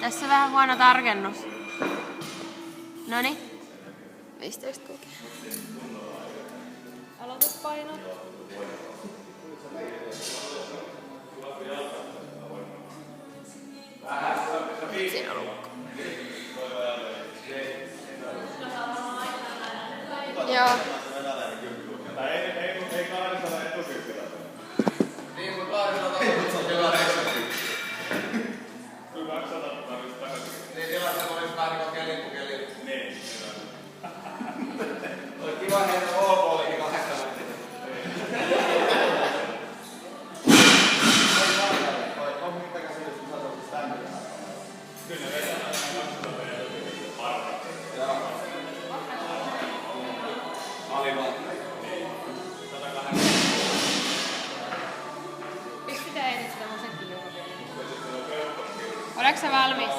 Tässä on vähän huono tarkennus. Noniin. 15 kuitenkin. Aloituspaino. Siinä lukko. Joo. Ei 200 etukympillä. Niin, mutta 200 etukympillä. Kyllä 200 tarvitsisi takaisin. Niin, tilanteessa olisi vähän niin kuin kelipukeli. Niin. Oli kiva heitä OK-likin 8 metriä. On mitä käsitys, kun sä olet stämmiä. Kyllä ne vetää 200 parhaat. Joo. Alivalta. Miksi pitää ehdit sitä museikkijuomaa? Oletko sä valmis?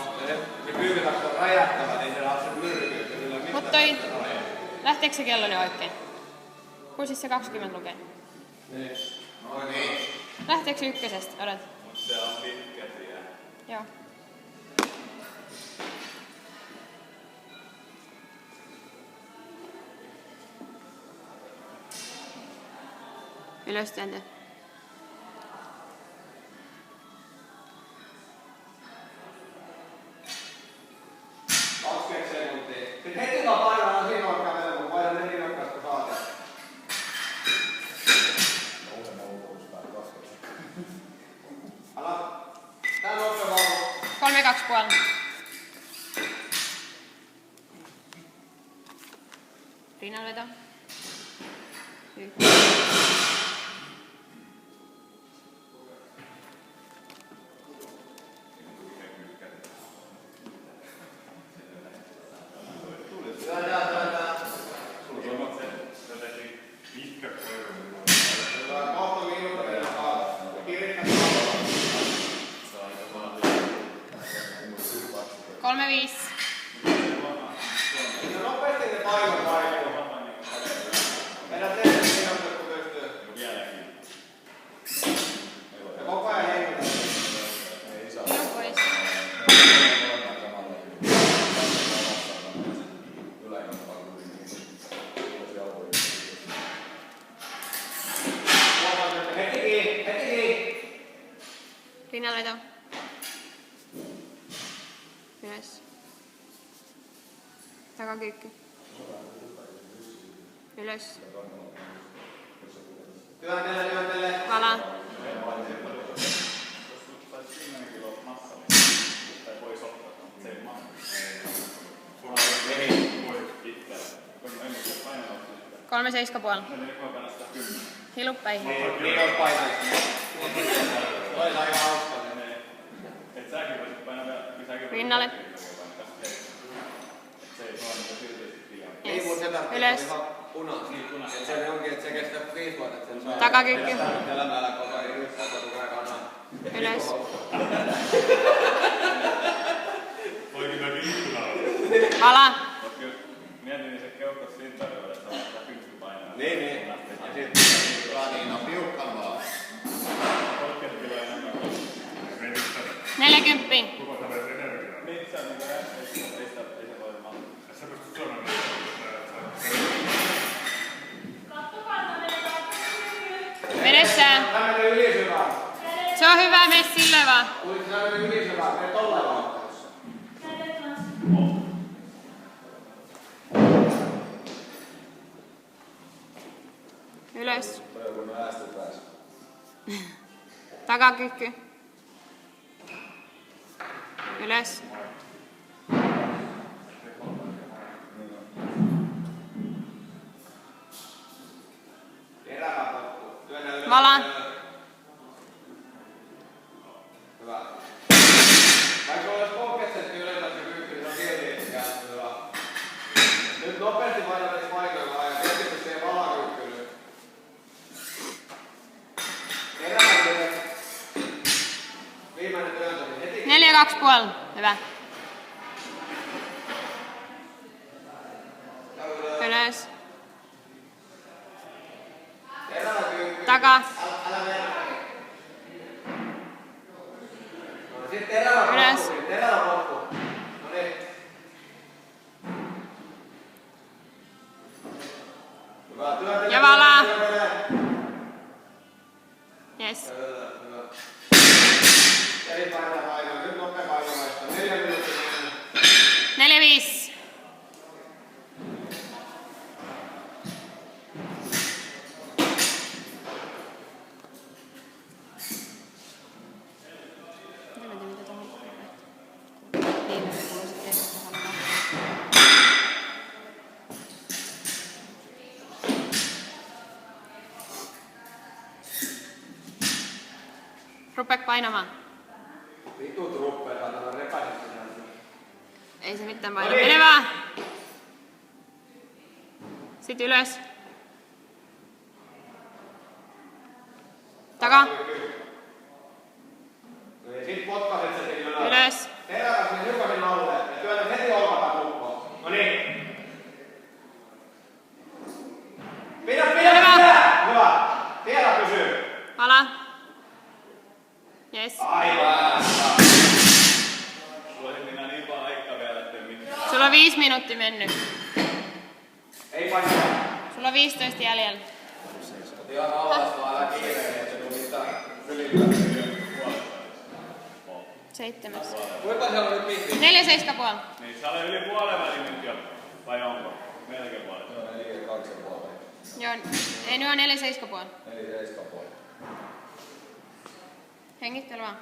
Ne pyykytakko on räjähtävä, niin se on se myrky. Mut toi... Lähteekö se kelloni oikein? Kun siis se 20 lukee. Niin. Noin niin. Lähteekö se ykkösestä? Odot. Mut se on pitkä tie. Joo. Ylös työntö. Heti vaan painaa siinä on kävellä, kun painaa ne rinnakkaista saada. Ala. Tää nopea vaan. 3-2,5. Rinnanveto. Kolme 5. Nopeasti ne painot vaihtuu. Meidän tehdään niin nopeasti kun pystyy. Ja koko ajan hengitään. Minun pois. Heti kiinni. Rinnanveto. Ylös. Takakyykky. Ylös. Työntele. Vala. Jos 10 kiloa massa, tai pois ottaa, se ei massa. Voi pitää. En ole painanut sitä. 3-7,5. Sen ei voi painaa sitä 10. Hiluppäihin. Niin on painajista. Toi on aika hauska. Et säkin voisit painaa vielä, säkin Rinnalle. Se ei vaan niitä silti liian. Niin, mutta se tarvitsee Ylös. ihan punaista. Et se onkin, että se kestää 5 vuotta, että sen saa. Takakyykky. Elämällä koko ajan yrittää, että tulee kanaa. Ylös. Voi kyllä viittuna. Vala. Mietin, niin se keuhkos sintarilla, että on sitä 10 painaa. Niin. Ja sitten niin on piukkaan vaan. 30 kiloa enemmän. 40. Niin, se on niinku ei se voi mahdollista. Sä pystyt sanomaan, Vedessään. Tää menee ylisyvään. Se on hyvä, mene silleen vaan. Kuitenkin tää menee ylisyvään. Mene tolleen vaan. Ylös. Toi on kun mä äästä pääs. Takakyykky. Ylös. Erävä potku. Työnnä ylös. Vala. Hyvä. Vaikka olisi 30 senttiä ylös se kyykky, niin se on silti kääntyy hyvä. Nyt nopeasti painavasti paikoilla ajan. Keskitty siihen valakyykkyyn. Erävä ylös. Viimeinen työntö. Heti. 4-2,5. Hyvä. Ylös. Erävä kyykky. Taka. Älä mene. Sitten terävä Ylös. potku. Terävä potku. Hyvä. Työntele. Ja valaa. Työntele. Yes. Hyvä. Eli paino. Nyt nopea painomaista. 4 minuuttia. 4-5. Rupea painamaan. Vitut ruppee, katsotaan repäisettä. Ei se mitään paina. Mene vaan! Sitten ylös. Taka. Sitten potkaset se sinne ylös. Ylös. Terävä sinne hiukan alle ja työnnät heti olkapäät lukkoon. Noniin. Pidä! Hyvä. Vielä pysyy. Vala. Yes. Aivan. Sulla ei mennä niin paljon aikaa vielä, ettei mitään. Sulla on 5 minuuttia mennyt. Ei paina. Sulla on 15 jäljellä. Ihan alas vaan älä kiireen, että tuu mitään ylipäätään. 7. Kuinka siellä on nyt pihti? 4-7,5. Niin, sä olet yli puolen välin nyt jo. Vai onko? Melkein puolen. Joo, 4,2,5. Joo, ei nyt on 4-7,5. 4,7,5. Hengittele vaan.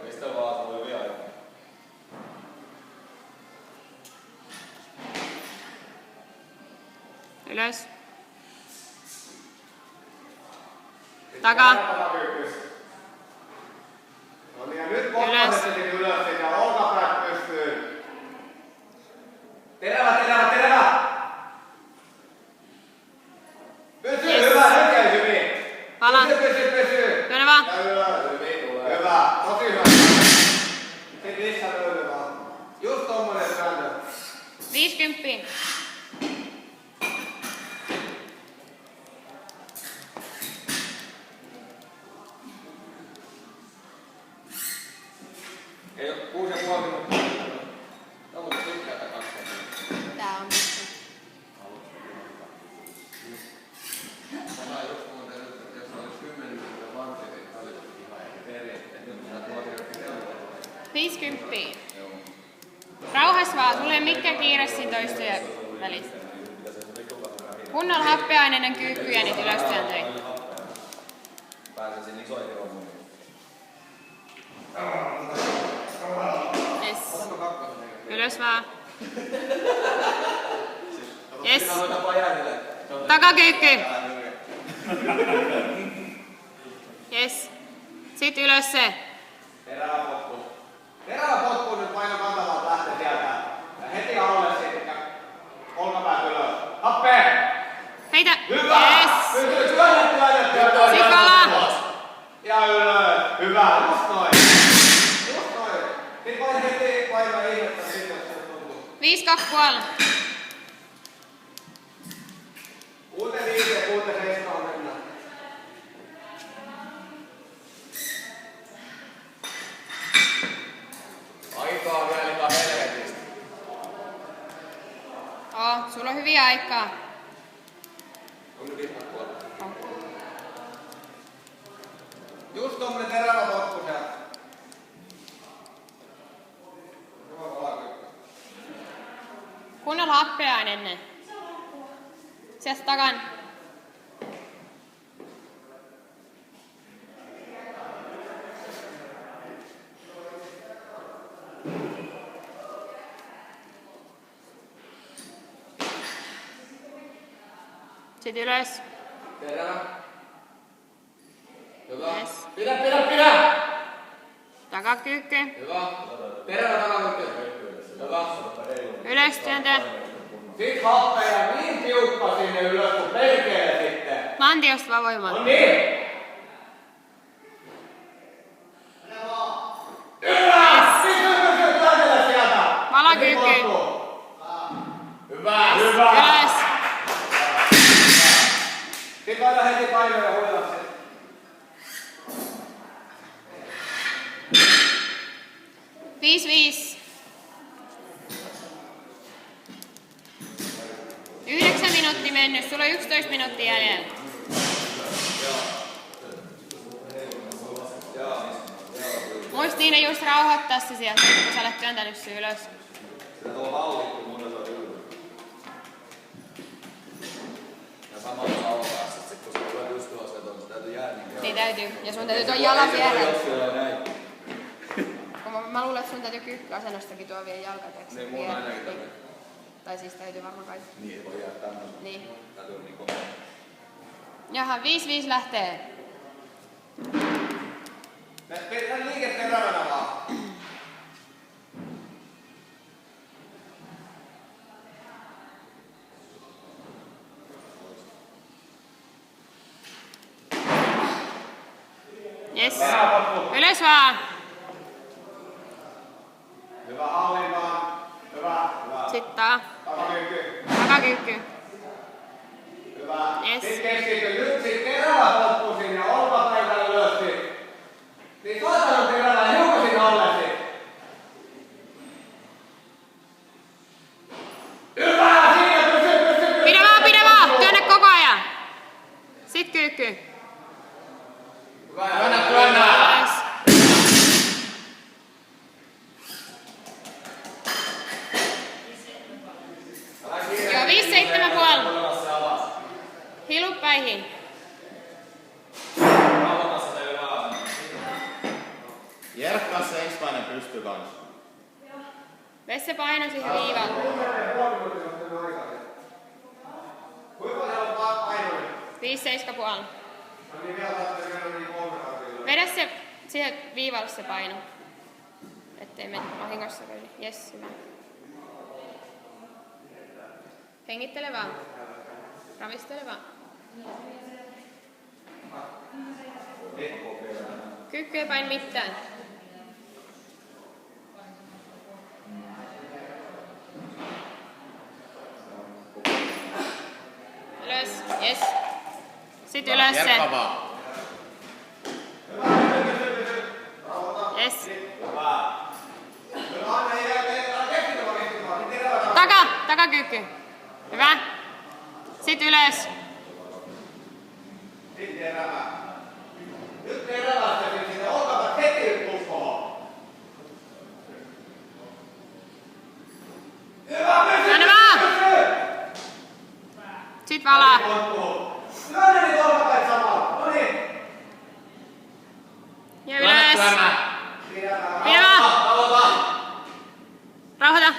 Mistä vaan tuli hyviä aikaa? Ylös. Taka. No niin, ja nyt potkaset se sinne ylös ja olkapäät pystyy. Terävä! Pysyy, Yes. hyvä, nyt jäi hyvin. Vala. Pysyy. Työnnä vaan. Ja ylös. Hyvä, tosi hyvä. Sitten lisää löydy vaan. Just tommonen sääntö. 50. Ei oo 6,5 minuuttia. No mutta tykkää tää 2 minuuttia. Tää on missä. Mä just muuten nyt, että jos olisi 10 minuuttia vantti, niin olisi ihan periaatteessa. Nyt minä tuotin jokin kello. 50. Rauhas vaan, sulla ei ole mikään kiire siinä toistojen välissä. Kunnolla happeaineinen kyykky ja niitä ylöstyöntöjä. Pääsisin isoihin rommuihin. Yes. Ylös vaan. Yes. Takakyykky. Yes. Sitten ylös se. Terävä potku nyt paino kantamaan lähtee sieltä. Ja heti alle sitten. Olkapäät ylös. Happee! Heitä. Hyvä! Yes. Työnnä! Sitten vala. Ja ylös. Hyvä. Just noin. Sitten vain heti paino ihmettä sitten, jos se tuntuu. 5-2,5. 6,5 ja 6,7 mennään. Aikaa vielä ihan helvetistä. Sulla on hyviä aikaa. On nyt ihan puolella. Just tommonen terävä potku sieltä. Kunnolla happeainen. Sieltä takan. Sitten ylös. Terävä. Hyvä. Yes. Pidä! Takakyykky. Hyvä. Terävä takakyykky. Hyvä. Ylös työntö. Sit happeja niin tiukka sinne ylös kun perkele sitten. Lantiosta vaan voimaan. No niin! Hyvä! Pysy työntele sieltä! Valakyykky. Hyvä! Ylös. Sitten aina heti painoja huilaa se. 5-5. minuuttia mennyt, sulla on 11 minuuttia jäljellä. Muist Niina just rauhoittaa se sieltä, kun sä olet työntänyt se ylös. Sitä tuolla hallittu, mutta se on ylös. Ja samalla sauvaassa, että kun se tulee just tuossa vetoon, se täytyy jäädä niin. Niin täytyy, ja sun täytyy tuon jalan vierellä. Mä luulen, että sun täytyy kykkäasennostakin tuo vielä jalkateeksi. Niin, mun ainakin täytyy. Tai siis täytyy varmaan kaikki. Niin, ei voi jäädä tämmöisen. Niin. Täytyy olla niin kovaa. Jaha, 5-5 lähtee. Vedetään liike terävänä vaan. Yes. Ylös vaan. Hyvä hallintaan. Hyvä. Sitten taa. Takakyykky. Takakyykky. Hyvä. Yes. Sitten keskity. Nyt sit terävä loppuun sinne. Olkaa päivänä ylös sit. Niin saatana terävä hiukan sinne alle sit. Hyvä! Siinä pysy. Pidä vaan! Työnnä koko ajan. Sit kyykky. Työnnä. Yes. Joo, 5-7,5. Hilu päihin. Jerkkaa se ensimmäinen pysty kanssa. Vesi se paino siihen viivaan. Kuinka paljon on painoinen? 5-7,5. Niin vielä tarvitsee niin 3 kartilla. Vedä se siihen viivalle se paino. Ettei mene vahingossa yli. Jes, hyvä. Hengittele vaan. Ravistele vaan. Kyykky ei pain mitään. Ylös. Jes. Sit ylös se. Jerkkaa vaan. Yes. Anna Takakyykky. Hyvä. Sit ylös. Sitten terävä. Nyt terävästä sinne. Olkaa heti uskoon. Hyvä, Anna vaan. Sit valaa. Lyödä niitä olkapäin samalla. No niin. Ja ylös. Pidä vaan. Rauhoita.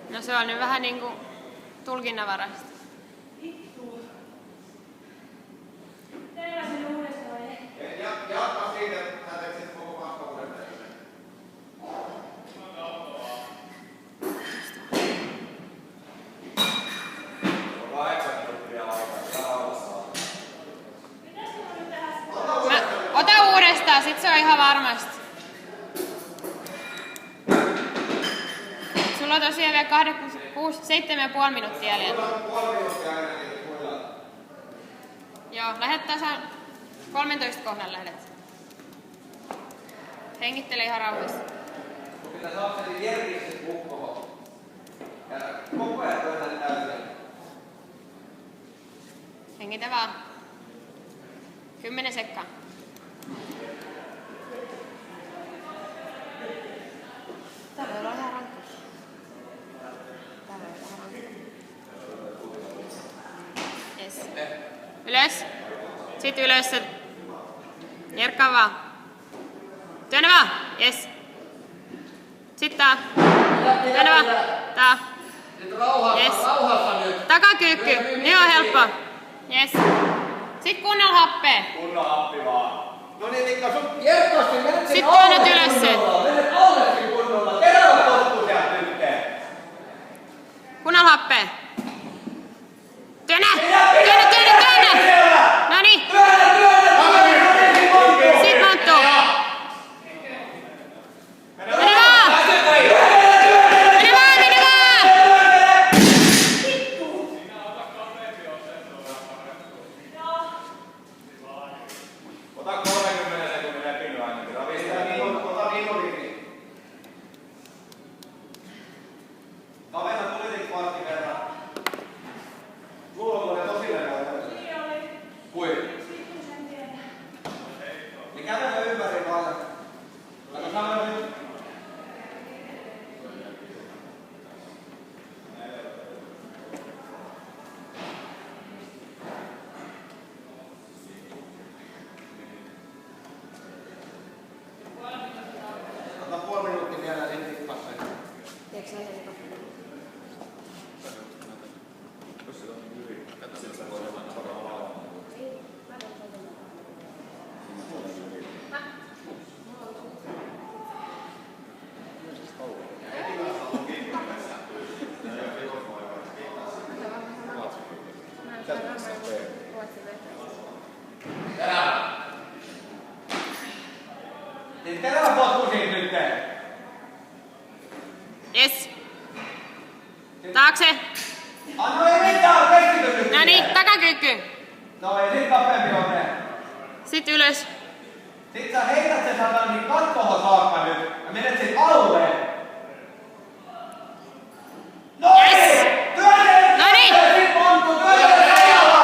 No se on nyt vähän niinku tulkinnanvaraista. Jatka siitä, että teet koko kattavuuden. On 8 minuuttia aikaa. Ota uudestaan, sit se on ihan varmasti. Sulla on tosiaan vielä 7,5 minuuttia jäljellä. Joo, lähdet tasan 13 kohdan lähdet. Hengittele ihan rauhassa. Pitää saada sen järjestys hukkoon. Ja koko ajan työtän täysin. Hengitä vaan. 10 sekkaa. Tää voi olla ihan rankka. Yes. Ylös. Sitten ylös. Jerkkaa vaan. Työnnä vaan. Yes. Sitten tää. Työnnä vaan. Tää. Yes. Takakyykky. Niin on helppo. Yes. Sitten kunnolla happea. Kunnon happi vaan. No niin, Mikko, sun jerkkaasti menet sen Sitten työnnät ylös sen. Menet allekin kunnolla. Terävä tottuu sieltä tytteen. Kunnolla happea. Työnnä! Työnnä! Noniin. Sit monttuu. Mene vaan! Ota 30 sekunnin epiny ainakin. Ravista niin. Ota minuutin. Niin terävä potku siitä nyt. Yes. Taakse. Anno ei mitään, keskity nyt. No niin, takakyykky. No ei sit kapeampi on ne. Sitten ylös. Sit sä heität sen sanan niin kattohon saakka nyt ja menet sit alueen. No Yes. niin! Työnnä! No niin. Sit ponttu, työnnä reijalla!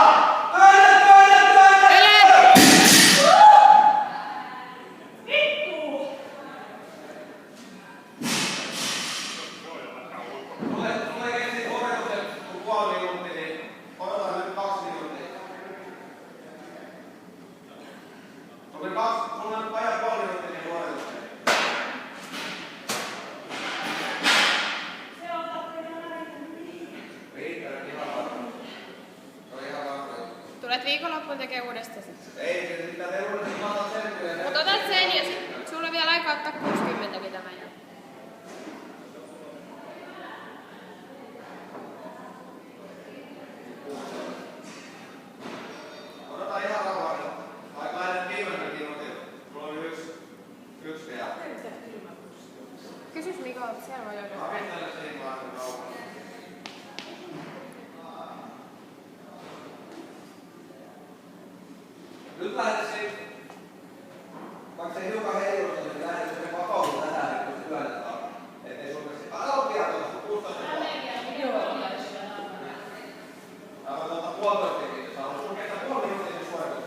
Työnnä! Yle. Tulee kesti opetuksen kun puoli minuuttia, niin odotetaan nyt 2 minuuttia. Sulla on vajaa puoli minuuttia niin opetuksen. Riittänyt ihan varmaan. Se on ihan varmaan. Tulet viikonloppuun tekee uudestaan sitten. Ei, se pitää tehdä uudestaan, mä otan sen kyllä. Mut otat sen ja sit sulla on vielä aikaa ottaa 60 mitä mä jään. Odotaan ihan rauhallisesti. Aikaa ennen viimeinen minuutin. Mulla on yksi vielä. Kysys Mika, siellä voi joku. Avitelle siinä vaan sen rauhallisesti. Nyt lähdetään vaikka se hiukan heilusta, niin lähdetään se vapautuu tätä, kun se työnnetään. Ettei sun mielestä... Älä pian tuossa, kun kustantaa. Mä voin ottaa puolitoista minuuttia, jos haluaa. Sun kestää puoli minuuttia sen suoritus.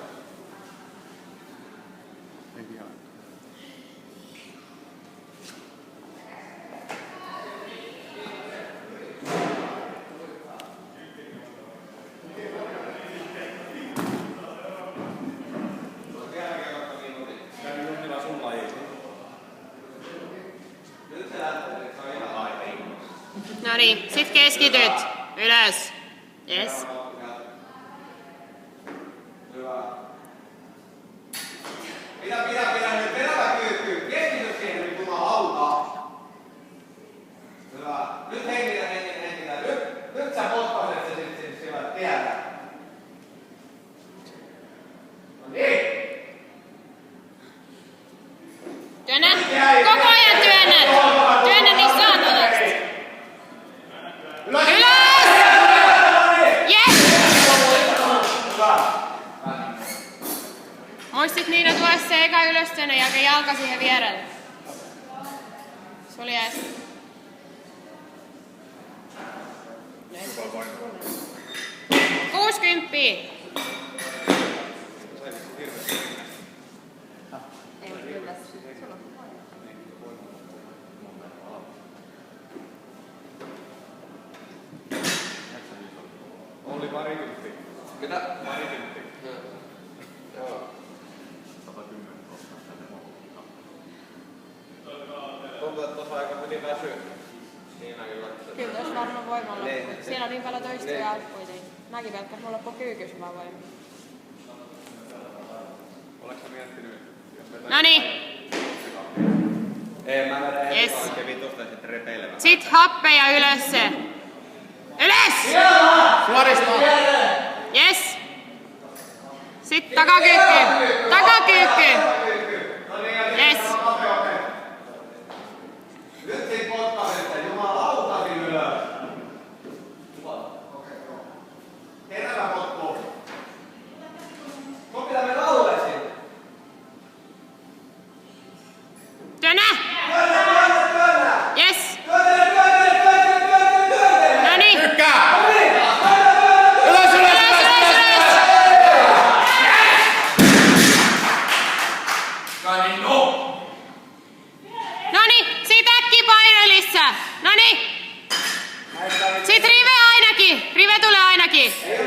No niin, sit keskityt. Ylös. Yes. Hyvä. Pidä nyt terävä kyykky. Keskity siihen nyt jumalauta. Hyvä. Nyt hengitä. Nyt sä potkaset se sitten siellä tiellä. No niin. Työnnä. Koko ajan työnnät. Työnnä niin saatanasti. Ylös! Yes! Muistit Niina tuoda se eka ylös sen ja jalka siihen vierelle. Suli jäs. 60. Oli parikymppi. Mitä? Parikymppi. Joo. 110 Tuntuu, että tuossa aika meni väsyä. Siinä kyllä. Kyllä tuossa varmaan voimalla. Niin. Siellä on niin paljon toistoja kuitenkin. Mäkin pelkkäs mulla loppu kyykys vaan voima. Oletko sä miettinyt, jos vetää... Noniin. Ei, mä vedän Yes. ensin vitosta ja sitten repeilemään. Sit happeja ylös se. Ylös! Suoristaa! Yes. Sit takakyykky. Takakyykky. Yes. Nyt sit potkaisette, jumalautakin ylös. Terävä potku. Mun pitää mennä alueelle siitä. Työnnä. Työnnä! Yes. Työnnä! Noniin. Tykkää! Ylös, ylös. Noniin, sit äkki painelissa. Noniin. Sit rive ainakin. Rive tulee ainakin. Ei